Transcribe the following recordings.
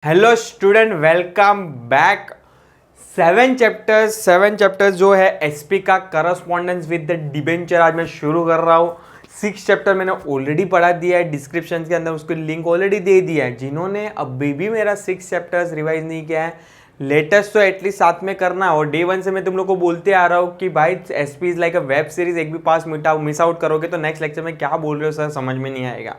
Hello student, welcome back. Seven chapters जो है SP का करस्पॉन्डेंस विद द डिबेंचर आज मैं शुरू कर रहा हूँ। 6 चैप्टर मैंने ऑलरेडी पढ़ा दिया है, डिस्क्रिप्शन के अंदर उसको लिंक ऑलरेडी दे दिया है। जिन्होंने अभी भी मेरा 6 चैप्टर्स रिवाइज नहीं किया है, लेटेस्ट तो एटलीस्ट साथ में करना है। और डे 1 से मैं तुम लोग को बोलते आ रहा हूँ कि भाई SP is like a web series, एक भी पास मिस आउट करोगे तो नेक्स्ट लेक्चर में क्या बोल रहे हो सर समझ में नहीं आएगा।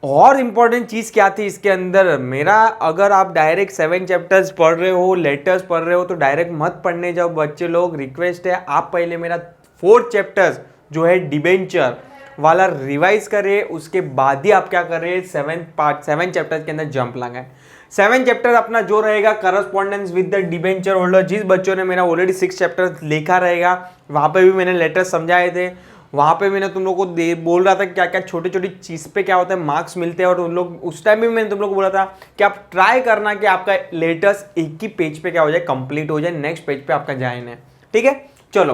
और इम्पॉर्टेंट चीज़ क्या थी इसके अंदर मेरा, अगर आप डायरेक्ट 7 चैप्टर्स पढ़ रहे हो, लेटर्स पढ़ रहे हो तो डायरेक्ट मत पढ़ने जाओ बच्चे लोग। रिक्वेस्ट है आप पहले मेरा 4 चैप्टर्स जो है डिबेंचर वाला रिवाइज करें, उसके बाद ही आप क्या करें 7 चैप्टर्स के अंदर जंप लगाएं। 7 चैप्टर अपना जो रहेगा correspondence with the debenture holder. जिस बच्चों ने मेरा ऑलरेडी 6 चैप्टर लिखा रहेगा, वहाँ पे भी मैंने लेटर समझाए थे, वहाँ पे मैंने तुम लोग को बोल रहा था क्या क्या छोटी छोटी चीज़ पे क्या होता है मार्क्स मिलते हैं। और उन लोग उस टाइम भी मैंने तुम लोग को बोला था कि आप ट्राई करना कि आपका लेटेस्ट एक ही पेज पे क्या हो जाए, कंप्लीट हो जाए, नेक्स्ट पेज पे आपका जाए ना। ठीक है, चलो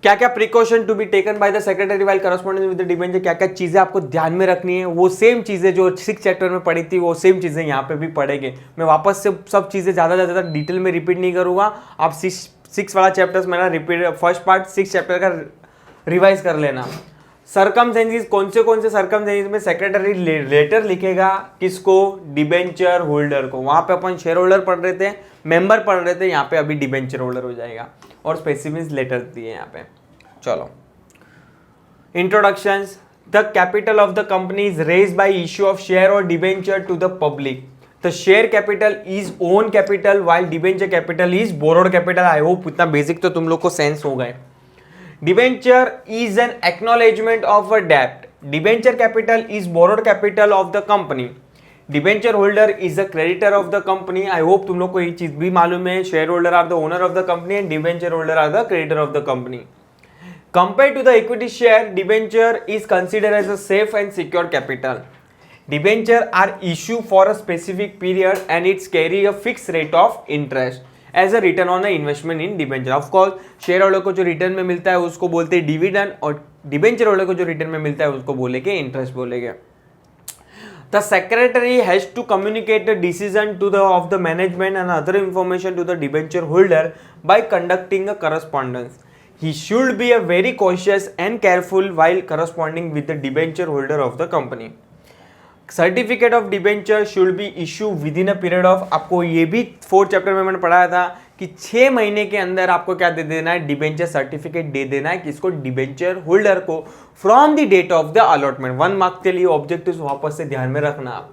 क्या क्या precaution to be taken by the secretary while correspondence with the debenture, क्या क्या चीजें आपको ध्यान में रखनी है, वो सेम चीजें जो 6 चैप्टर में पढ़ी थी वो सेम चीजें यहाँ पे भी पढ़ेंगे। मैं वापस से सब चीजें ज्यादा डिटेल में रिपीट नहीं करूंगा। आप 6 वाला चैप्टर्स मेरा रिपीट, फर्स्ट पार्ट 6 चैप्टर का रिवाइज कर लेना। सरकमस्टेंसेस, कौन से सरकमस्टेंसेस में सेक्रेटरी लेटर लिखेगा, किसको, डिबेंचर होल्डर को। वहां पे अपन शेयर होल्डर पढ़ रहे थे, मेंबर पढ़ रहे थे, यहाँ पे अभी डिबेंचर होल्डर हो जाएगा। और स्पेसिफिक लेटर दिए यहाँ पे। चलो introductions. The capital of the company is raised by issue of share और debenture to the public. The share capital is own capital while debenture capital is borrowed capital। I hope इतना basic तो तुम लोग को sense हो गए। Debenture is an acknowledgement of a debt। Debenture capital is borrowed capital of the company। Debenture holder is a creditor of the company। I hope तुम लोग को ये चीज भी मालूम है। Share holder are the owner of the company and debenture holder are the creditor of the company. Compared to the equity share, debenture is considered as a safe and secure capital। Debenture are issued for a specific period and it's carry a fixed rate of interest as a return on the investment in debenture। Of course, share holder को जो return में मिलता है उसको बोलते हैं dividend, और debenture holder को जो रिटर्न में मिलता है उसको बोलेंगे इंटरेस्ट बोलेंगे। The secretary has to communicate the decision to the of the management and other information to the debenture holder by conducting a correspondence। He should be a very cautious and careful while corresponding with the debenture holder of the company। Certificate of debenture should be issue with in a period of, आपको ये भी 4 chapter में मैंने पढ़ाया था कि 6 महीने के अंदर आपको क्या दे देना है, डिबेंचर सर्टिफिकेट दे देना है किसको, डिबेंचर होल्डर को, from the date of the allotment. 1 mark के लिए ऑब्जेक्टिव्स वापस से ध्यान में रखना आप।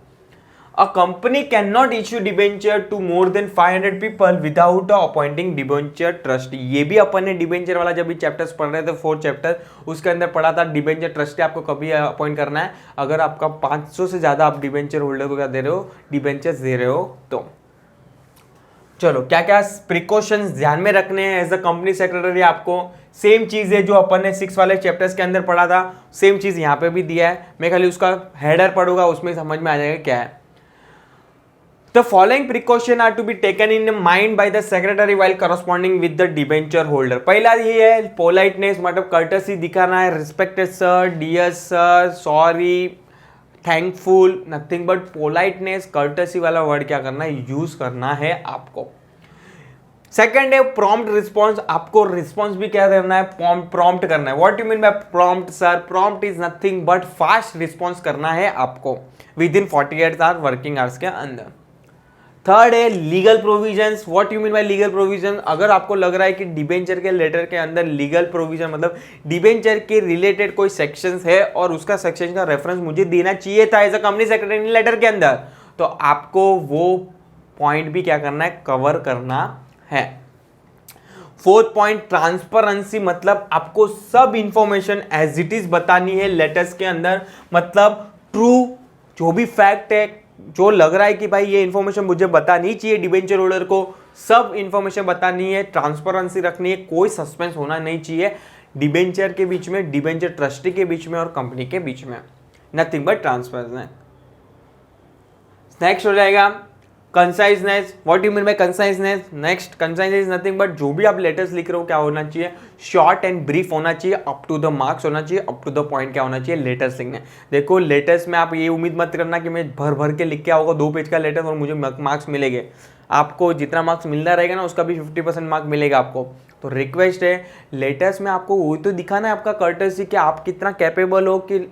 A company cannot issue debenture to more than 500 people without appointing debenture trustee। ये भी अपन ने डिबेंचर वाला जब भी चैप्टर्स पढ़ रहे थे 4 चैप्टर, उसके अंदर पढ़ा था डिबेंचर ट्रस्टी आपको कभी अपॉइंट करना है अगर आपका 500 से ज्यादा आप डिबेंचर होल्डर को क्या दे रहे हो, डिबेंचर्स दे रहे हो तो। चलो क्या क्या प्रिकॉशंस ध्यान में रखने हैं एज अ कंपनी सेक्रेटरी। आपको सेम चीज है जो अपन ने 6 वाले चैप्टर्स के अंदर पढ़ा था, सेम चीज यहाँ पे भी दिया है। मैं खाली उसका हेडर पढ़ूंगा, उसमें समझ में आ जाएगा क्या है। The following precaution are to be taken in mind by the secretary while corresponding with the debenture holder। पहला ये है पोलाइटनेस, मतलब कर्टसी दिखाना है, respected sir, dear sir, sorry, thankful, nothing but politeness, courtesy वाला वर्ड क्या करना है, यूज करना है आपको। सेकेंड है प्रॉम्प्ट रिस्पॉन्स, आपको रिस्पॉन्स भी क्या करना है, प्रॉम्प्ट करना है। What you mean by prompt sir, prompt is nothing but fast response करना है आपको within 48 hour working hours के अंदर। थर्ड है legal provisions. What you mean by legal provision, अगर आपको लग रहा है कि डिबेंचर के लेटर के अंदर लीगल प्रोविजन मतलब डिबेंचर के रिलेटेड कोई सेक्शंस है और उसका सेक्शन का रेफरेंस मुझे देना चाहिए था as a company secretary letter के अंदर, तो आपको वो पॉइंट भी क्या करना है, कवर करना है। फोर्थ पॉइंट ट्रांसपेरेंसी, मतलब आपको सब इंफॉर्मेशन एज इट इज बतानी है लेटर्स के अंदर, मतलब ट्रू जो भी फैक्ट है, जो लग रहा है कि भाई ये इंफॉर्मेशन मुझे बतानी चाहिए डिबेंचर होल्डर को, सब इंफॉर्मेशन बतानी है, ट्रांसपेरेंसी रखनी है, कोई सस्पेंस होना नहीं चाहिए डिबेंचर के बीच में, डिबेंचर ट्रस्टी के बीच में और कंपनी के बीच में, नथिंग बट ट्रांसपेरेंसी। नेक्स्ट हो जाएगा conciseness, what you mean bye conciseness? Next, conciseness is nothing but जो भी आप लेटर्स लिख रहे हो क्या होना चाहिए, शॉर्ट एंड ब्रीफ होना चाहिए, अप टू द मार्क्स होना चाहिए, अप टू द पॉइंट क्या होना चाहिए लेटर्स लिखने। देखो लेटर्स में आप ये उम्मीद मत करना कि मैं भर भर के लिख के आऊँगा 2 पेज का लेटर और मुझे मार्क्स मिलेंगे। आपको जितना मार्क्स मिलना रहेगा ना उसका भी 50% मार्क मिलेगा आपको। तो रिक्वेस्ट है, लेटर्स में आपको वो तो दिखाना है आपका कर्टसी कि आप कितना कैपेबल हो कि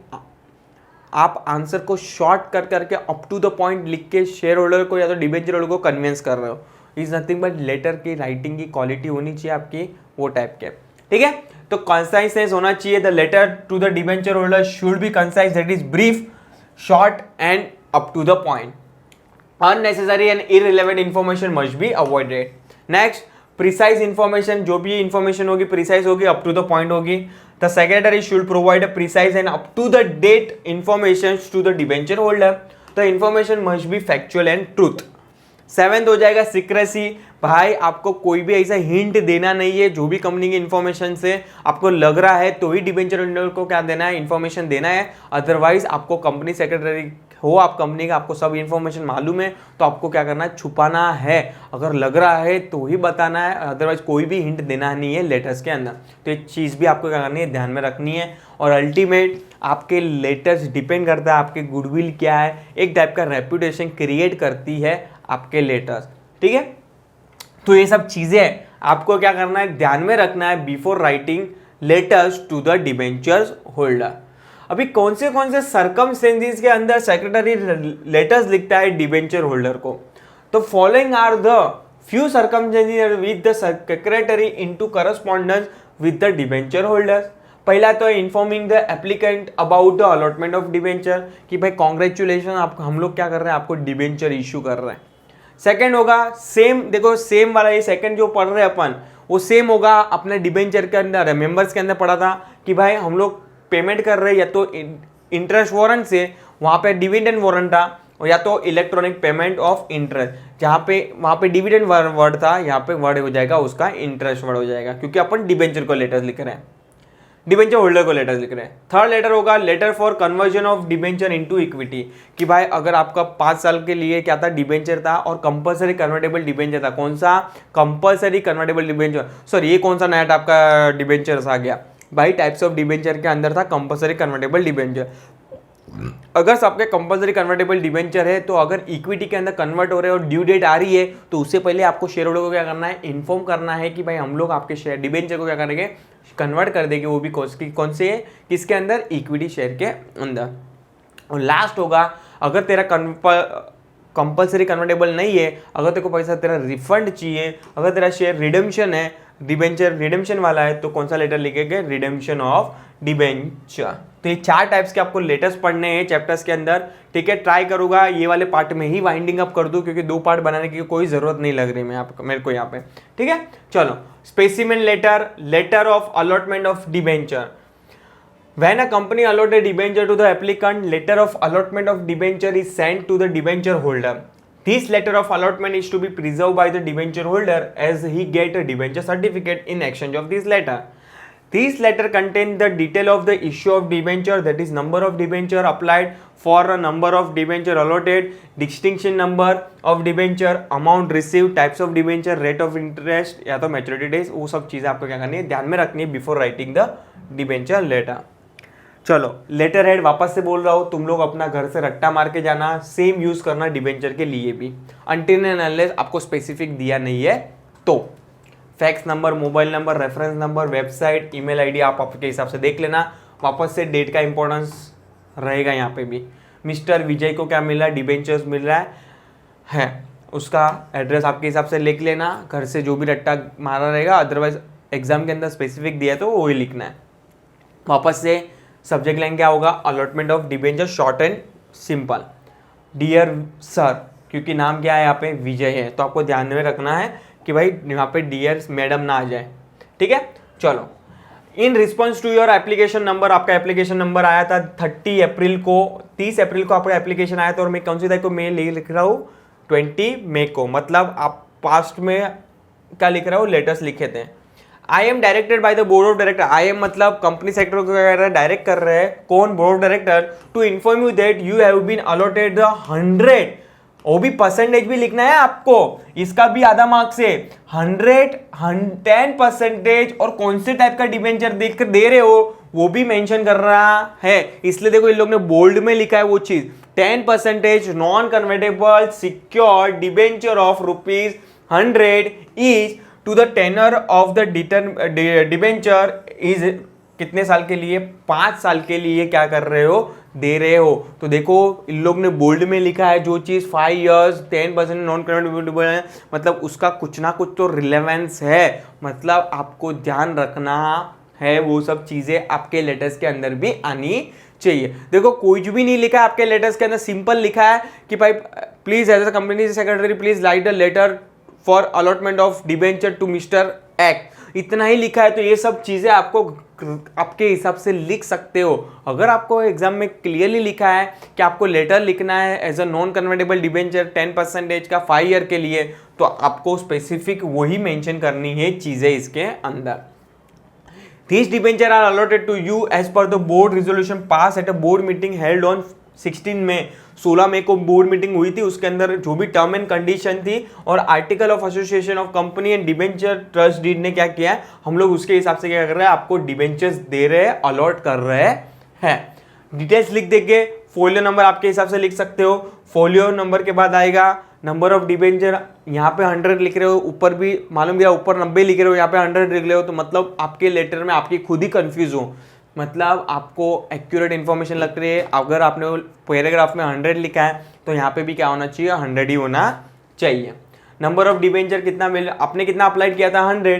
आप आंसर को शॉर्ट कर करके अप टू द पॉइंट लिख के शेयर होल्डर को या तो डिबेंचर होल्डर को कन्विंस कर रहे हो। इज नथिंग बट लेटर की राइटिंग की क्वालिटी होनी चाहिए आपकी वो टाइप के, ठीक है। तो कंसाइजनेस होना चाहिए, the letter to the debenture holder should be concise, that is brief, short and up to the point. Unnecessary and irrelevant information must be avoided. Next, precise information, जो भी information होगी precise होगी, up to the point होगी. The secretary should provide a precise and up to the date information to the debenture holder. The information must be factual and truth. 7th हो जाएगा secrecy. भाई आपको कोई भी ऐसा हिंट देना नहीं है, जो भी कंपनी की इन्फॉर्मेशन से आपको लग रहा है तो ही डिबेंचर होल्डर को क्या देना है, इन्फॉर्मेशन देना है। अदरवाइज आपको कंपनी सेक्रेटरी हो आप कंपनी का, आपको सब इन्फॉर्मेशन मालूम है तो आपको क्या करना है, छुपाना है। अगर लग रहा है तो ही बताना है, अदरवाइज कोई भी हिंट देना नहीं है लेटर्स के अंदर। तो एक चीज़ भी आपको क्या करनी है, ध्यान में रखनी है। और अल्टीमेट आपके लेटर्स डिपेंड करता है आपके गुडविल क्या है, एक टाइप का रेपुटेशन क्रिएट करती है आपके लेटर्स, ठीक है। तो ये सब चीज़ें आपको क्या करना है, ध्यान में रखना है before writing letters to the debentures holder. अभी कौन से सर्कमस्टेंसेस के अंदर सेक्रेटरी लेटर्स लिखता है डिबेंचर होल्डर को? तो following are the few circumstances with the secretary into correspondence with the debenture holders. पहला तो informing the applicant about the allotment of debenture, कि भाई कॉन्ग्रेचुलेशन, आप हम लोग क्या कर रहे हैं, आपको डिबेंचर इशू कर रहे हैं। सेकेंड होगा सेम, देखो सेम वाला ये सेकेंड जो पढ़ रहे हैं अपन वो सेम होगा अपने डिबेंचर के अंदर, मेंबर्स के अंदर पढ़ा था कि भाई हम लोग पेमेंट कर रहे हैं या तो इंटरेस्ट वारंट से, वहाँ पे डिविडेंड वारंट था, और या तो इलेक्ट्रॉनिक पेमेंट ऑफ इंटरेस्ट, जहाँ पे वहाँ पे डिविडेंड वर्ड था, यहाँ पे वर्ड हो जाएगा उसका इंटरेस्ट वर्ड हो जाएगा, क्योंकि अपन डिबेंचर को लेटर्स लिख रहे हैं, डिबेंचर होल्डर को लेटर्स लिख रहे हैं। थर्ड लेटर होगा letter for conversion of debenture into equity, कि भाई अगर आपका 5 साल के लिए क्या था, डिबेंचर था और कंपलसरी कन्वर्टेबल डिबेंचर था। कौन सा? Compulsory convertible debenture. सॉरी ये कौन सा नया टाइप का डिबेंचर आ गया भाई? टाइप्स ऑफ डिबेंचर के अंदर था कंपलसरी कन्वर्टेबल डिबेंचर। अगर सबके कंपलसरी कन्वर्टेबल डिबेंचर है तो अगर इक्विटी के अंदर कन्वर्ट हो रहे हैं और ड्यू डेट आ रही है तो उससे पहले आपको शेयर होल्डर को क्या करना है, इन्फॉर्म करना है कि भाई हम लोग आपके शेयर डिबेंचर को क्या करेंगे, कन्वर्ट कर देंगे, वो भी कौन से किसके अंदर, इक्विटी शेयर के अंदर। और लास्ट होगा अगर तेरा कंपलसरी कन्वर्टेबल नहीं है, अगर तेरे को पैसा तेरा रिफंड चाहिए, अगर तेरा शेयर रिडेम्पशन है, डिबेंचर रिडेम्पशन वाला है, तो कौन सा लेटर लिखेंगे, रिडेम्पशन ऑफ डिबेंचर। तो ये 4 टाइप्स के आपको लेटर्स पढ़ने हैं चैप्टर्स के अंदर, ठीक है। ट्राई करूंगा ये वाले पार्ट में ही वाइंडिंग अप कर दूं, क्योंकि 2 पार्ट बनाने की कोई जरूरत नहीं लग रही मेरे को यहाँ पे, ठीक है। चलो, specimen letter, letter of allotment of debenture. When a company allot a debenture to the applicant, letter of allotment of debenture is sent to the debenture holder. This letter of allotment is to be preserved by the debenture holder as he get a debenture certificate in exchange of this letter. This letter contains the detail of the issue of debenture, that is number of debenture applied for a number of debenture allotted, distinction number of debenture, amount received, types of debenture, rate of interest या तो maturity days, वो सब चीज़ें आपको क्या करनी है, ध्यान में रखनी है before writing the debenture letter. चलो, लेटर हेड वापस से बोल रहा हूँ, तुम लोग अपना घर से रट्टा मार के जाना, सेम यूज करना डिबेंचर के लिए भी, अनटिल एंड अनलेस आपको स्पेसिफिक दिया नहीं है तो। Fax number, mobile number, reference number, website, email ID आप आपके हिसाब से देख लेना। वापस से डेट का इंपॉर्टेंस रहेगा यहाँ पे भी। मिस्टर विजय को क्या मिल रहा है, डिबेंचर्स मिल रहा है, उसका एड्रेस आपके हिसाब से लिख लेना, घर से जो भी रट्टा मारा रहेगा, अदरवाइज एग्जाम के अंदर स्पेसिफिक दिया है तो वही लिखना है। वापस से सब्जेक्ट लाइन क्या होगा, allotment of debenture, short and simple, dear sir, क्योंकि नाम क्या है यहाँ पे, विजय है, तो आपको ध्यान में रखना है कि भाई यहाँ पे डियर मैडम ना आ जाए, ठीक है। चलो, in response to your application number, आपका एप्लीकेशन नंबर आया था 30 अप्रैल को, 30 अप्रैल को आपका एप्लीकेशन आया था, और मैं कौन सी तारीख को मैं लिख रहा हूँ, 20 मई को, मतलब आप पास्ट में क्या लिख रहा हूँ, लेटर्स लिखे थे। I am directed by the board of director, I am मतलब कंपनी सेक्रेटरी को डायरेक्ट कर रहे हैं, कौन, board of director, to inform you that you have been allotted the वो भी परसेंटेज भी लिखना है आपको, इसका भी आधा मार्क्स है। 10% और कौन से टाइप का डिबेंचर देखकर दे रहे हो वो भी मेंशन कर रहा है, इसलिए देखो इन लोग ने बोल्ड में लिखा है वो चीज। 10% non convertible secured debenture of ₹100 is to the tenor of the debenture is कितने साल के लिए, 5 साल के लिए क्या कर रहे हो, दे रहे हो। तो देखो इन लोग ने बोल्ड में लिखा है जो चीज 5 years 10% नॉन कन्वर्टेबल है, मतलब उसका कुछ ना कुछ तो रिलेवेंस है, मतलब आपको ध्यान रखना है, वो सब चीजें आपके लेटर्स के अंदर भी आनी चाहिए। देखो कुछ भी नहीं लिखा है आपके लेटर्स के अंदर, सिंपल लिखा है कि भाई please as a company secretary please write a letter for allotment of debenture to mister act, इतना ही लिखा है। तो ये सब चीजें आपको आपके हिसाब से लिख सकते हो। अगर आपको एग्जाम में क्लियरली लिखा है कि आपको लेटर लिखना है as a non convertible debenture 10% का 5 ईयर के लिए, तो आपको स्पेसिफिक वही मेंशन करनी है चीजें इसके अंदर। These debentures are allotted to you as per the board resolution passed at a board meeting held on 16 मई। 16 मई को बोर्ड मीटिंग हुई थी, उसके अंदर जो भी टर्म एंड कंडीशन थी और article of association of company and debenture trust deed ने क्या किया है, हम लोग उसके हिसाब से क्या कर रहे हैं, आपको डिबेंचर्स दे रहे हैं, अलॉट कर रहे हैं। डिटेल्स लिख देंगे, फोलियो नंबर आपके हिसाब से लिख सकते हो। फोलियो नंबर के बाद आएगा नंबर ऑफ डिबेंचर, यहाँ पे 100 लिख रहे हो, ऊपर भी मालूम गया ऊपर 90 लिख रहे हो, यहाँ पे 100 लिख रहे हो, तो मतलब आपके लेटर में आपकी खुद ही कंफ्यूज हो, मतलब आपको एक्यूरेट इन्फॉर्मेशन लग रही है। अगर आपने पैराग्राफ में 100 लिखा है तो यहाँ पे भी क्या होना चाहिए, 100 ही होना चाहिए। नंबर ऑफ डिबेंचर कितना मिल, आपने कितना अप्लाई किया था 100,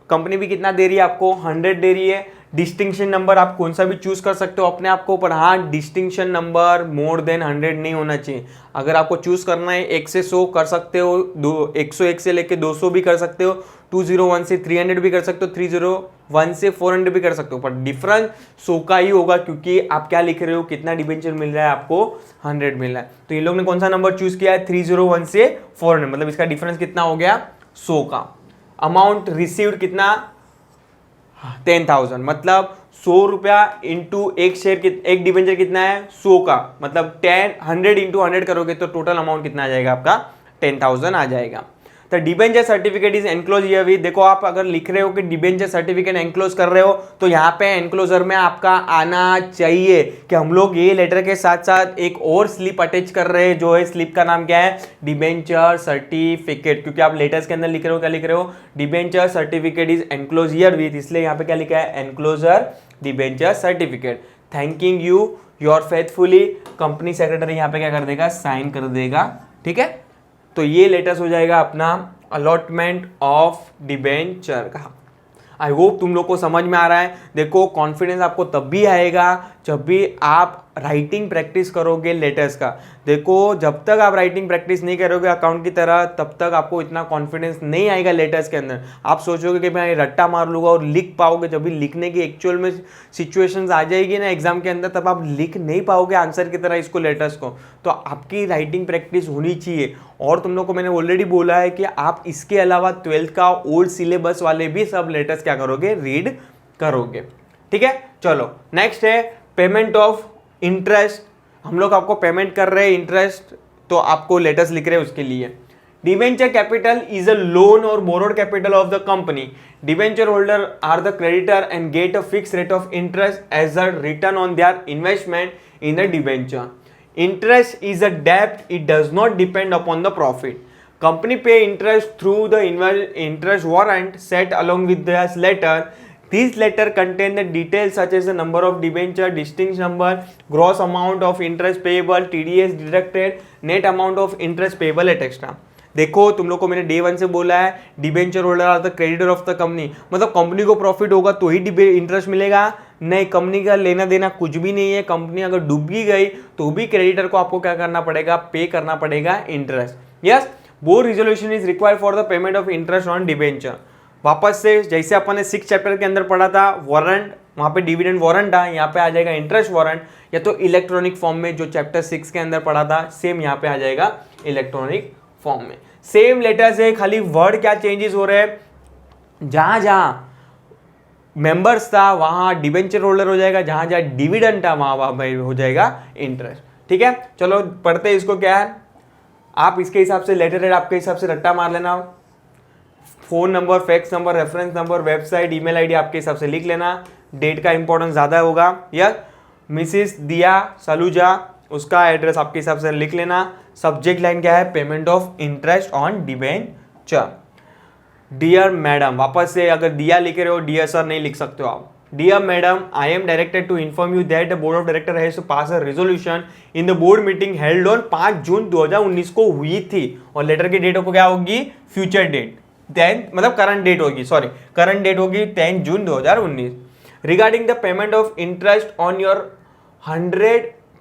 कंपनी भी कितना दे रही है आपको, 100 दे रही है। डिस्टिंक्शन नंबर आप कौन सा भी चूज कर सकते हो अपने आप को, पर हाँ डिस्टिंक्शन नंबर मोर देन 100 नहीं होना चाहिए। अगर आपको चूज करना है 1 से 100 कर सकते हो, 101 से लेके 200 भी कर सकते हो, 201 से 300 भी कर सकते हो, 301 से 400 भी कर सकते हो, पर डिफरेंस 100 का ही होगा क्योंकि आप क्या लिख रहे हो, कितना डिबेंचर मिल रहा है आपको, 100 मिल रहा है। तो इन लोग ने कौन सा नंबर चूज किया है, 301 से 400, मतलब इसका डिफरेंस कितना हो गया, 100 का। अमाउंट रिसीव्ड कितना, 10,000, मतलब 100 रुपया इंटू एक शेयर, एक डिबेंचर कितना है, 100 का, मतलब 100 इंटू 100 करोगे तो टोटल अमाउंट कितना आ जाएगा आपका, 10,000 आ जाएगा। तो डिबेंचर सर्टिफिकेट इज एनक्लोज ये भी देखो, आप अगर लिख रहे हो कि डिबेंचर सर्टिफिकेट एनक्लोज कर रहे हो तो यहाँ पे एनक्लोजर में आपका आना चाहिए कि हम लोग ये लेटर के साथ साथ एक और स्लिप अटैच कर रहे हैं, जो है स्लिप का नाम क्या है, डिबेंचर सर्टिफिकेट, क्योंकि आप लेटर्स के अंदर लिख रहे हो, क्या लिख रहे हो, debenture certificate is enclose here with, इसलिए यहाँ पे क्या लिखा है, enclosure debenture certificate, thanking you your faithfully. Company secretary यहाँ पे क्या कर देगा, साइन कर देगा, ठीक है। तो ये लेटर्स हो जाएगा अपना अलॉटमेंट ऑफ डिबेंचर का। आई होप तुम लोग को समझ में आ रहा है। देखो कॉन्फिडेंस आपको तब भी आएगा जब भी आप राइटिंग प्रैक्टिस करोगे लेटर्स का। देखो जब तक आप राइटिंग प्रैक्टिस नहीं करोगे अकाउंट की तरह, तब तक आपको इतना कॉन्फिडेंस नहीं आएगा लेटर्स के अंदर। आप सोचोगे कि मैं रट्टा मार लूँगा और लिख पाओगे, जब भी लिखने की एक्चुअल में सिचुएशंस आ जाएगी ना एग्जाम के अंदर, तब आप लिख नहीं पाओगे आंसर की तरह इसको, लेटर्स को। तो आपकी राइटिंग प्रैक्टिस होनी चाहिए। और तुम लोग को मैंने ऑलरेडी बोला है कि आप इसके अलावा 12th का ओल्ड सिलेबस वाले भी सब लेटर्स क्या करोगे, रीड करोगे, ठीक है। चलो नेक्स्ट है पेमेंट ऑफ इंटरेस्ट। हम लोग आपको पेमेंट कर रहे हैं इंटरेस्ट, तो आपको लेटर्स लिख रहे हैं उसके लिए। Debenture capital is a loan और borrowed capital of the company. Debenture holder are the creditor and get a fix rate of interest as a return on their investment in the debenture. Interest is a debt, it does not depend upon the profit. Company pay interest through the interest warrant set along with this letter. These letter contain the details such as the number of debenture, distinct number, gross amount of interest payable, TDS deducted, net amount of interest payable etc. देखो तुम लोग को मैंने day 1 से बोला है debenture holder are the creditor of the company, मतलब company को प्रॉफिट होगा तो ही इंटरेस्ट मिलेगा, नहीं कंपनी का लेना देना कुछ भी नहीं है। कंपनी अगर डूबी गई तो भी क्रेडिटर को आपको क्या करना पड़ेगा, पे करना पड़ेगा interest. Yes, board resolution is required for the payment of interest on debenture. वापस से जैसे अपन ने 6 चैप्टर के अंदर पढ़ा था वारंट, वहाँ पे डिविडेंड वारंट था, यहाँ पे आ जाएगा इंटरेस्ट वारंट, या तो इलेक्ट्रॉनिक फॉर्म में जो चैप्टर 6 के अंदर पढ़ा था सेम यहाँ पे आ जाएगा इलेक्ट्रॉनिक फॉर्म में। सेम लेटर से खाली वर्ड क्या चेंजेस हो रहे हैं, जहां जहां मेंबर्स था वहां डिबेंचर होल्डर हो जाएगा, जहां जहां डिविडेंड था वहां हो जाएगा इंटरेस्ट, ठीक है। चलो पढ़ते हैं इसको क्या है। आप इसके हिसाब से लेटर हेड आपके हिसाब से रट्टा मार लेना, phone number, fax number, reference number, website, email ID आपके हिसाब से लिख लेना, डेट का इंपॉर्टेंस ज़्यादा होगा। या मिसिस दिया सलूजा, उसका एड्रेस आपके हिसाब से लिख लेना। सब्जेक्ट लाइन क्या है, payment of interest on debenture. Dear madam, वापस से अगर दिया लिख रहे हो, डियर सर नहीं लिख सकते हो आप। Dear madam, I am directed to inform you that the board of director has to pass a resolution in the board meeting held on 5 June 2019 को हुई थी, और लेटर की डेट को क्या होगी, फ्यूचर डेट 10, मतलब करंट डेट होगी, सॉरी करंट डेट होगी 10 June 2019। Regarding the payment of interest on your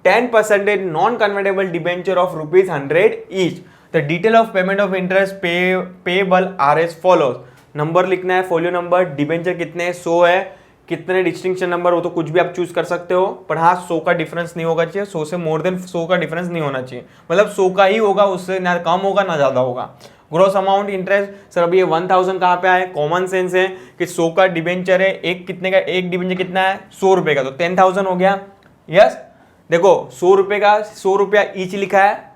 10% non convertible debenture of ₹100 each, the detail of payment of interest payable are as follows. Number लिखना है, folio number, debenture कितने हैं, 100 है, कितने distinction number वो तो कुछ भी आप चूज कर सकते हो, पर हाँ 100 का डिफरेंस नहीं होगा चाहिए, 100 से मोर देन 100 का डिफरेंस नहीं होना चाहिए, मतलब 100 का ही होगा, उससे ना कम होगा ना ज्यादा होगा। ग्रॉस अमाउंट इंटरेस्ट, सर अभी ये 1000 कहाँ पे आए, कॉमन सेंस है कि 100 का डिबेंचर है, एक कितने का, एक डिबेंचर कितना है, 100 रुपए का, तो 10,000 हो गया। यस, देखो 100 रुपए का 100 रुपया ईच लिखा है,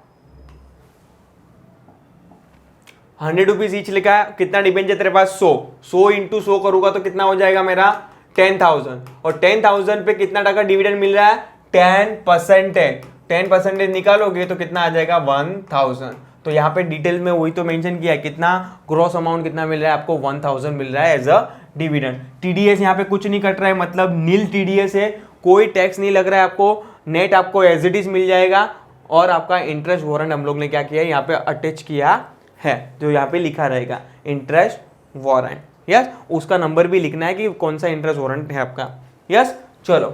100 रुपीज ईच लिखा है, कितना डिबेंचर तेरे पास, 100 इंटू 100 करूंगा तो कितना हो जाएगा मेरा 10,000, और 10,000 पे कितना टका डिविडेंड मिल रहा है, 10% है, 10% निकालोगे तो कितना आ जाएगा 1000। तो यहाँ पे डिटेल में वही तो मेंशन किया है, कितना ग्रॉस अमाउंट कितना मिल रहा है आपको, 1000 मिल रहा है एज अ डिविडेंड। टीडीएस यहाँ पे कुछ नहीं कट रहा है, मतलब नील टीडीएस है, कोई टैक्स नहीं लग रहा है आपको, नेट आपको एज इट इज मिल जाएगा, और आपका इंटरेस्ट वारंट हम लोग ने क्या किया है यहाँ पे अटैच किया है, जो यहाँ पे लिखा रहेगा इंटरेस्ट वारंट। यस, उसका नंबर भी लिखना है कि कौन सा इंटरेस्ट वारंट है आपका। यस, चलो,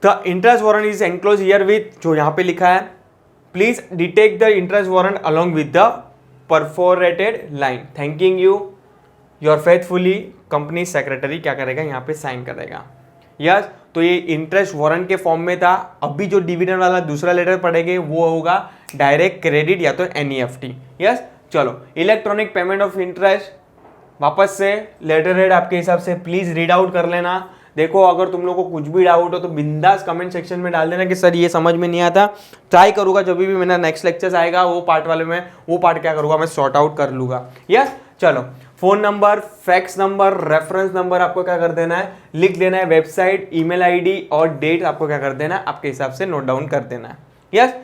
the interest warrant is enclose here with, जो यहाँ पे लिखा है, please detect the interest warrant along with the perforated line, thanking you your faithfully, company secretary क्या करेगा यहाँ पे साइन करेगा। यस, तो ये इंटरेस्ट वारंट के फॉर्म में था। अभी जो डिविडेंड वाला दूसरा लेटर पढ़ेंगे वो होगा डायरेक्ट क्रेडिट या तो एनईएफटी। यस, चलो, इलेक्ट्रॉनिक पेमेंट ऑफ इंटरेस्ट, वापस से लेटर हेड आपके हिसाब से प्लीज रीड आउट कर लेना। देखो अगर तुम लोग को कुछ भी डाउट हो तो बिंदास कमेंट सेक्शन में डाल देना कि सर ये समझ में नहीं आता, ट्राई करूंगा जब भी मेरा नेक्स्ट लेक्चर आएगा वो पार्ट वाले में, वो पार्ट क्या करूंगा मैं सॉर्ट आउट कर लूंगा। यस, चलो, phone number, fax number, reference number आपको क्या कर देना है, लिख देना है, वेबसाइट, ईमेल आईडी और डेट आपको क्या कर देना है, आपके हिसाब से नोट डाउन कर देना है। यस,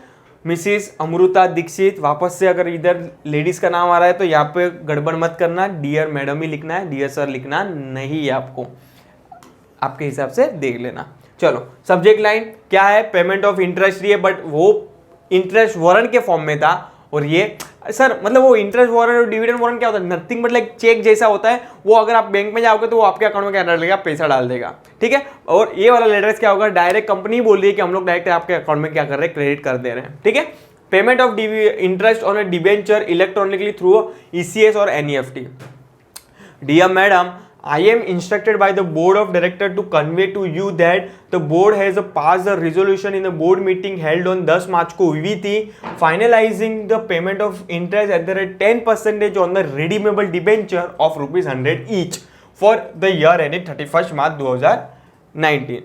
मिसिस अमृता दीक्षित, वापस से अगर इधर लेडीज का नाम आ रहा है तो यहाँ पे गड़बड़ मत करना, डियर मैडम ही लिखना है, डियर सर लिखना नहीं है आपको, आपके हिसाब से देख लेना। चलो, सब्जेक्ट लाइन क्या है, पेमेंट ऑफ इंटरेस्ट है, बट वो इंटरेस्ट वारंट के फॉर्म में था, और ये सर मतलब वो इंटरेस्ट वारंट और डिविडेंड वारंट क्या होता है, नथिंग बट लाइक चेक जैसा होता है, वो अगर आप बैंक में जाओगे तो वो आपके अकाउंट में क्या डालेगा, पैसा डाल देगा, ठीक है। और ये वाला लेटर्स क्या होगा, डायरेक्ट कंपनी बोल रही है कि हम लोग डायरेक्ट आपके अकाउंट में क्या कर रहे हैं, क्रेडिट कर दे रहे हैं, ठीक है। Payment of interest on a debenture electronically through ECS और NEFT. Dear madam, I am instructed by the board of director to convey to you that the board has passed a resolution in the board meeting held on 10 मार्च को हुई थी, finalizing the payment of interest at the rate 10% on the redeemable debenture of ₹100 each for the year ended 31st March 2019.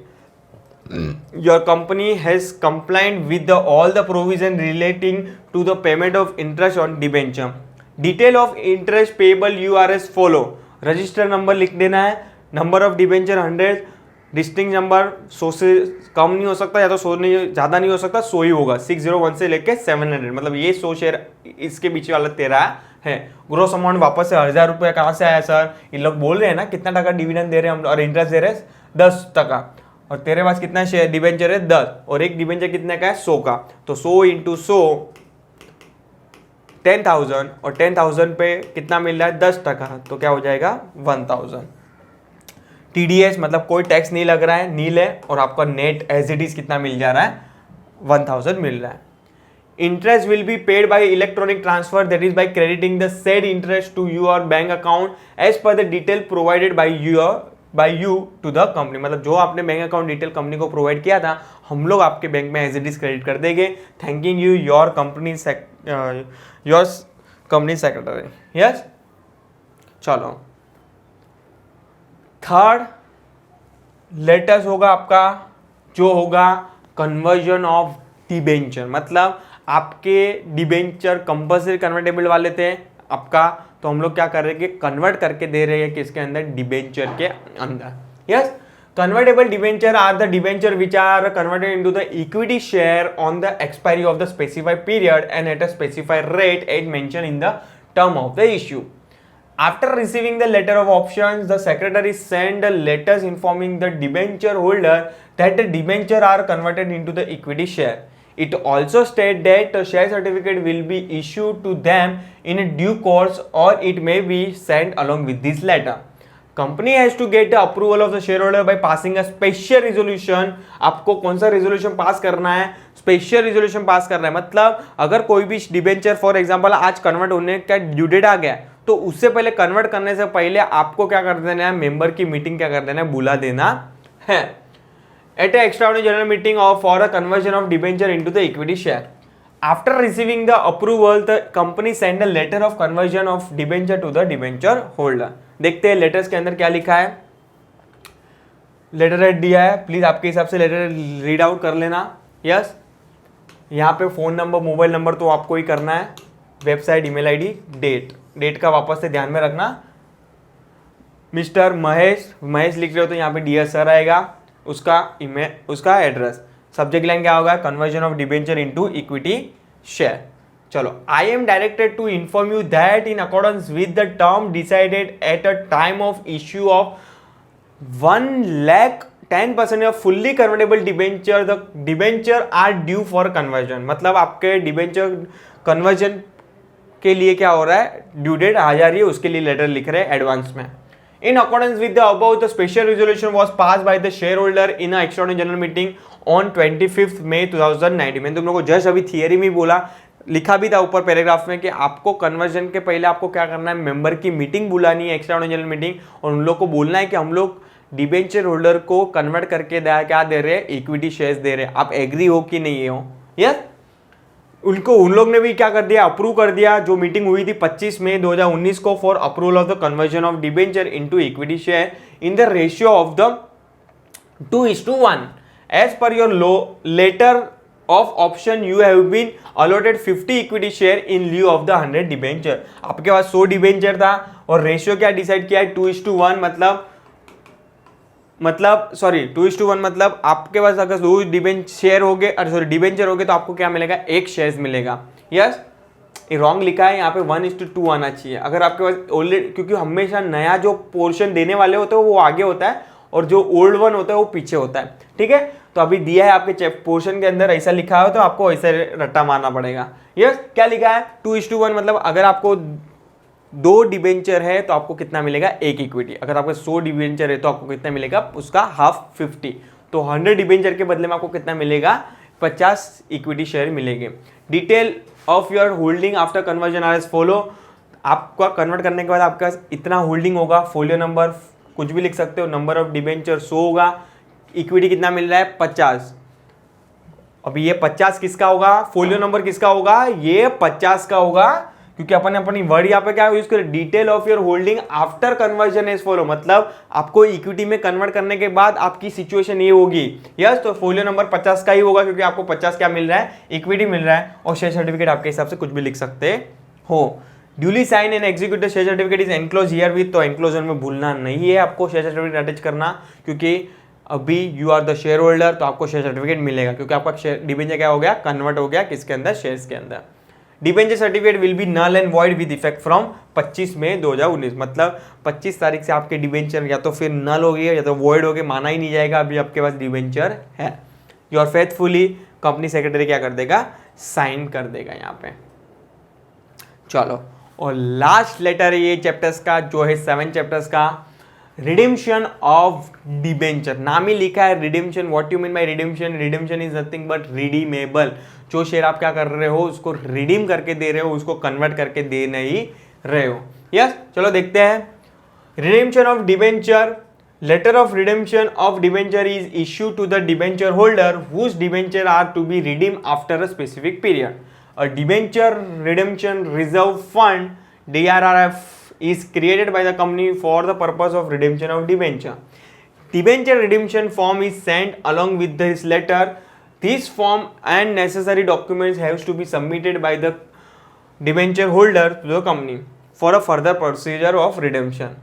Your company has complied with all the provision relating to the payment of interest on debenture. Detail of interest payable you are as follow. Register number लिख देना है, number of debenture 100, distinct number 100 से कम नहीं हो सकता, या तो 100 नहीं ज़्यादा नहीं हो सकता, 100 ही होगा, 601 से लेके 700, मतलब ये 100 शेयर इसके बीच वाला तेरा है। ग्रोस अमाउंट वापस से 1000 रुपये कहाँ से आया सर, इन लोग बोल रहे हैं ना कितना टका डिविडेंड दे रहे हैं हम और इंटरेस्ट दे रहे हैं 10%, और तेरे पास कितना शेयर डिबेंचर है 10, और एक डिबेंचर कितने का है 100 का, तो 100 इंटू 100 10,000, और 10,000 पे कितना मिल रहा है 10%, तो क्या हो जाएगा 1000। टीडीएस मतलब कोई टैक्स नहीं लग रहा है, नील है, और आपका नेट एज इट इज कितना मिल जा रहा है 1000 मिल रहा है। Interest will be paid by electronic transfer, that is by crediting the said interest to your bank account as per the detail provided by you to the company, मतलब जो आपने बैंक अकाउंट डिटेल कंपनी को provide किया था हम लोग आपके bank में एज इट इज क्रेडिट कर देंगे। Thanking you your company secretary. Yes, चलो, थर्ड लेटेस्ट होगा आपका जो होगा कन्वर्जन ऑफ डिबेंचर, मतलब आपके डिबेंचर कंपल्सरी कन्वर्टेबल वाले थे आपका, तो हम लोग क्या कर रहे हैं कि कन्वर्ट करके दे रहे हैं किसके अंदर, डिबेंचर के अंदर। Yes, convertible debenture are the debenture which are converted into the equity share on the expiry of the specified period and at a specified rate as mentioned in the term of the issue. After receiving the letter of options, the secretary send letters informing the debenture holder that the debenture are converted into the equity share. It also states that a share certificate will be issued to them in a due course or it may be sent along with this letter. Company has to get the approval of the share holder by passing a special resolution. आपको कौन सा resolution pass करना है, special resolution pass करना है। मतलब अगर कोई भी डिबेंचर फॉर एग्जांपल आज कन्वर्ट होने का ड्यू डेट आ गया, तो उससे पहले कन्वर्ट करने से पहले आपको क्या कर देना है, मेंबर की मीटिंग क्या कर देना है, बुला देना है। At a extraordinary general meeting of for a conversion of debenture into the equity share. After receiving the approval the company send a letter of conversion of debenture to the debenture holder. देखते हैं letters के अंदर क्या लिखा है। Letter head दिया है, please आपके हिसाब से लेटर रीड आउट कर लेना। यस, यहाँ पे फोन नंबर, मोबाइल नंबर तो आपको ही करना है, वेबसाइट, ईमेल आईडी, डेट का वापस से ध्यान में रखना। मिस्टर महेश लिख रहे हो तो यहाँ पे डियर सर आएगा, उसका ईमेल, उसका एड्रेस। सब्जेक्ट लाइन क्या होगा, conversion of debenture into equity share. चलो, I am directed to inform you that in accordance with the term decided at a time of issue of 1,10% of fully convertible debenture, the debenture are due for conversion. मतलब आपके debenture conversion के लिए क्या हो रहा है, due date आ जा रही है, उसके लिए लेटर लिख रहे हैं एडवांस में। In accordance with the above, the special resolution was passed by the shareholder in a extraordinary general meeting on 25th May 2019। मैंने तुम लोगों को जस्ट अभी थियरी में बोला, लिखा भी था ऊपर पैराग्राफ में कि आपको कन्वर्जन के पहले आपको क्या करना है, मेंबर की मीटिंग बुलानी है, एक्स्ट्राऑर्डिनरी जनरल मीटिंग, और उन लोग को बोलना है कि हम लोग डिबेंचर होल्डर को कन्वर्ट करके क्या दे रहे हैं, इक्विटी शेयर्स दे रहे हैं, आप एग्री हो कि नहीं हो। यस, उन लोग ने भी क्या कर दिया, अप्रूव कर दिया। जो मीटिंग हुई थी 25 मई 2019 को for approval of the conversion of debenture into equity share in the ratio of the 2:1 as per your letter of option you have been allotted 50 equity share in lieu of the 100 debenture. आपके पास 100 debenture था और ratio क्या decide किया है, 2:1। मतलब sorry 2:1 मतलब आपके पास अगर 2 डिबेंचर हो गए, डिबेंचर हो गए, तो आपको क्या मिलेगा, 1 शेयर्स मिलेगा। यस, ये रॉन्ग लिखा है, यहाँ पे 1:2 आना चाहिए। अगर आपके पास ऑलरेडी, क्योंकि हमेशा नया जो पोर्शन देने वाले होते हैं वो आगे होता है और जो ओल्ड वन होता है वो पीछे होता है। ठीक है, तो अभी दिया है आपके पोर्शन के अंदर ऐसा लिखा है, तो आपको ऐसा रट्टा मारना पड़ेगा। यस, क्या लिखा है, 2:1 मतलब अगर आपको 2 डिबेंचर है तो आपको कितना मिलेगा, 1 इक्विटी। अगर आपके 100 डिबेंचर है तो आपको कितना मिलेगा, उसका हाफ 50। तो 100 डिबेंचर के बदले में आपको कितना मिलेगा, 50 इक्विटी शेयर मिलेंगे। Detail of your holding after conversion are as follow. आपका कन्वर्ट करने के बाद आपका इतना होल्डिंग होगा, फोलियो नंबर कुछ भी लिख सकते हो, नंबर ऑफ डिबेंचर 100 होगा, इक्विटी कितना मिल रहा है, 50। अभी ये 50 किसका होगा, फोलियो नंबर किसका होगा, ये 50 का होगा, क्योंकि अपन ने अपनी वर्ड यहाँ पे क्या यूज करें, detail of your holding after conversion is follow. मतलब आपको इक्विटी में कन्वर्ट करने के बाद आपकी सिचुएशन ये होगी। यस, तो फोलियो नंबर 50 का ही होगा, क्योंकि आपको 50 क्या मिल रहा है, इक्विटी मिल रहा है। और शेयर सर्टिफिकेट आपके हिसाब से कुछ भी लिख सकते हो। Duly sign and executed share certificate is enclose herewith. तो एनक्लोजर में भूलना नहीं है आपको शेयर सर्टिफिकेट अटैच करना, क्योंकि अभी you are the share holder, तो आपको शेयर सर्टिफिकेट मिलेगा, क्योंकि आपका शेयर डिबेंचर क्या हो गया, कन्वर्ट हो गया किसके अंदर, शेयर्स के अंदर। Debenture certificate will be null and void with effect from 25 May 2019। मतलब 25 तारीख से आपके डिबेंचर या तो फिर नल हो गए या तो वॉइड हो गए, माना ही नहीं जाएगा, अभी आपके पास डिबेंचर है। योर फेथफुली कंपनी सेक्रेटरी क्या कर देगा, साइन कर देगा यहाँ पे। चलो, और लास्ट लेटर ये चैप्टर्स का जो है 7 चैप्टर्स का, रिडिम्पशन ऑफ डिबेंचर। नाम ही लिखा है Redemption. What you mean bye Redemption, Redemption is nothing but redeemable. जो शेयर आप क्या कर रहे हो, उसको रिडीम करके दे रहे हो, उसको कन्वर्ट करके दे नहीं रहे हो। यस, चलो देखते हैं। Redemption of debenture. Letter of redemption of debenture is issue to the debenture holder whose debenture are to be redeem after a specific period. A debenture redemption reserve fund DRRF is created by the company for the purpose of redemption of debenture. Debenture redemption form is sent along with this letter this form and necessary documents haves to be submitted by the debenture holder to the company for a further procedure of redemption.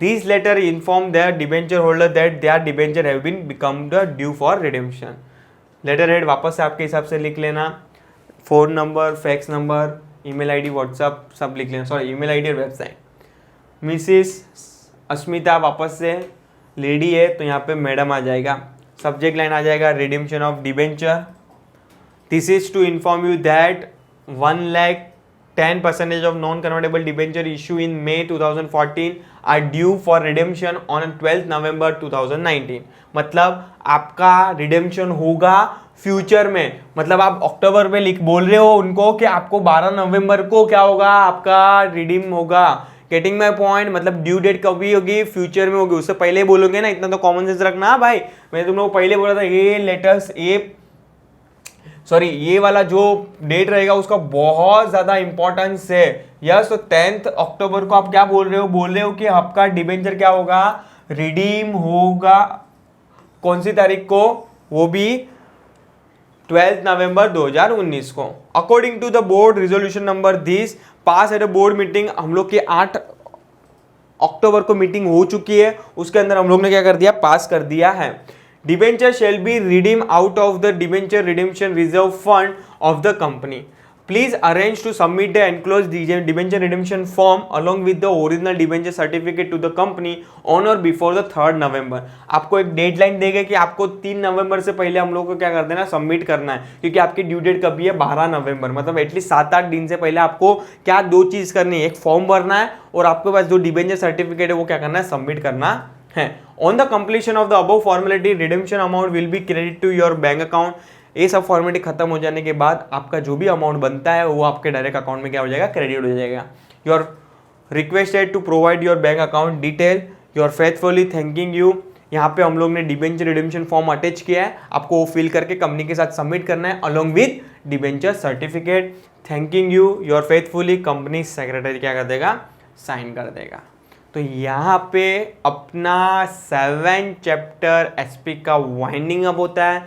These letter inform their debenture holder that their debenture have been become the due for redemption. Letter head वापस से आपके हिसाब से लिख लेना, phone number, fax number, email ID, WhatsApp सब लिख लेना, सॉरी ईमेल आईडी और वेबसाइट. मिसिस अस्मिता वापस से लेडी है तो यहाँ पे मैडम आ जाएगा. सब्जेक्ट लाइन आ जाएगा redemption of debenture. This is to inform you that 1,10% of non-convertible debenture issue in May 2014 are due for redemption on 12th November 2019. मतलब आपका रिडेम्पशन होगा फ्यूचर में. मतलब आप अक्टूबर में बोल रहे हो उनको कि आपको 12 नवंबर को क्या होगा, आपका रिडीम होगा. Getting my point. मतलब ड्यू डेट कभी होगी, फ्यूचर में होगी. उससे पहले बोलोगे ना, इतना तो कॉमन सेंस रखना भाई. मैंने तुम लोग को पहले बोला था ये लेटर्स ये वाला जो डेट रहेगा उसका बहुत ज़्यादा इंपॉर्टेंस है. यस, तो 10 अक्टूबर को आप क्या बोल रहे हो कि आपका डिबेंचर क्या होगा, रिडीम होगा. कौन सी तारीख को, वो भी 12 नवंबर 2019 को. According to the board resolution number this pass at a board meeting. हम लोग की 8 अक्टूबर को मीटिंग हो चुकी है, उसके अंदर हम लोग ने क्या कर दिया, पास कर दिया है. Debenture shall be redeemed out of the debenture redemption reserve fund of the company. Please arrange to submit the enclosed debenture redemption form along with the original debenture certificate to the company on or before the 3rd November. आपको एक deadline देगा कि आपको 3 नवंबर से पहले हम लोग को क्या कर देना, सबमिट करना है. क्योंकि आपकी ड्यू डेट कभी है 12 नवंबर. मतलब एटलीस्ट 7-8 दिन से पहले आपको क्या 2 चीज़ करनी है, एक फॉर्म भरना है और आपके पास जो डिबेंचर सर्टिफिकेट है वो क्या करना है, सबमिट करना है. On the completion of the above formality, redemption amount will be credited to your bank account. ये सब फॉर्मेलिटी खत्म हो जाने के बाद आपका जो भी अमाउंट बनता है वो आपके डायरेक्ट अकाउंट में क्या हो जाएगा, क्रेडिट हो जाएगा. Your requested to provide your bank account detail. Your faithfully thanking you. यहाँ पे हम लोग ने डिबेंचर रिडेम्पशन फॉर्म अटैच किया है, आपको वो फिल करके कंपनी के साथ सबमिट करना है along with debenture certificate. Thanking you. Your faithfully company secretary क्या कर देगा, साइन कर देगा. तो यहाँ पे अपना 7 चैप्टर एसपी का वाइंडिंग अप होता है.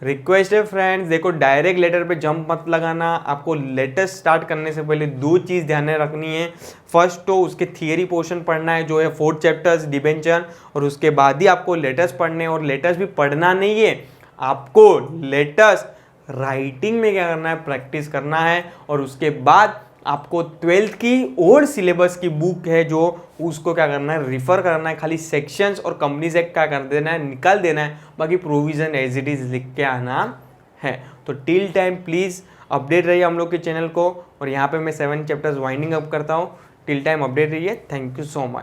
रिक्वेस्ट है फ्रेंड्स, देखो डायरेक्ट लेटर पे जंप मत लगाना. आपको लेटर स्टार्ट करने से पहले 2 चीज़ ध्यान में रखनी है. फर्स्ट तो उसके थियरी पोर्शन पढ़ना है जो है 4 चैप्टर्स डिबेंचर, और उसके बाद ही आपको लेटर्स पढ़ने. और लेटर्स भी पढ़ना नहीं है, आपको लेटर्स राइटिंग में क्या करना है, प्रैक्टिस करना है. और उसके बाद आपको 12th की ओल्ड सिलेबस की बुक है जो उसको क्या करना है, रिफर करना है. खाली सेक्शंस और कंपनीज एक्ट क्या कर देना है, निकाल देना है. बाकी प्रोविजन एज इट इज लिख के आना है. तो टिल टाइम प्लीज़ अपडेट रहिए हम लोग के चैनल को. और यहाँ पे मैं 7 चैप्टर्स वाइंडिंग अप करता हूँ. टिल टाइम अपडेट रहिए. Thank you so much.